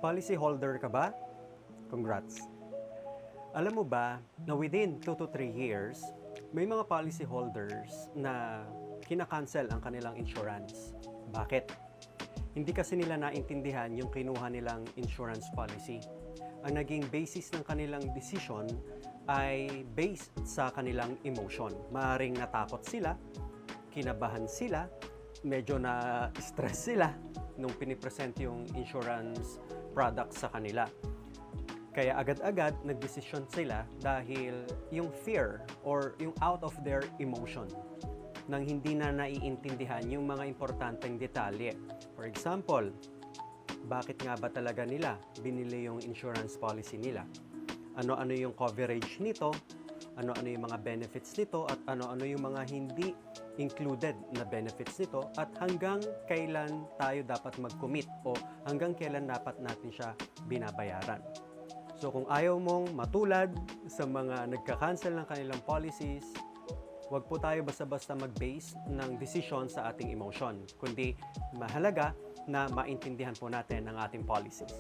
Policyholder ka ba? Congrats! Alam mo ba na within 2 to 3 years, may mga policyholders na kinakancel ang kanilang insurance. Bakit? Hindi kasi nila naintindihan yung kinuha nilang insurance policy. Ang naging basis ng kanilang decision ay based sa kanilang emotion. Maaring natakot sila, kinabahan sila, medyo na-stress sila nung pinipresent yung insurance product sa kanila. Kaya agad-agad nagdesisyon sila dahil yung fear or yung out of their emotion nang hindi na naiintindihan yung mga importanteng detalye. For example, bakit nga ba talaga nila binili yung insurance policy nila? Ano-ano yung coverage nito? Ano-ano yung mga benefits nito? At ano-ano yung mga hindi included na benefits nito? At hanggang kailan tayo dapat mag-commit o hanggang kailan dapat natin siya binabayaran? So kung ayaw mong matulad sa mga nagka-cancel ng kanilang policies, huwag po tayo basta-basta mag-base ng decision sa ating emotion, kundi mahalaga na maintindihan po natin ang ating policies.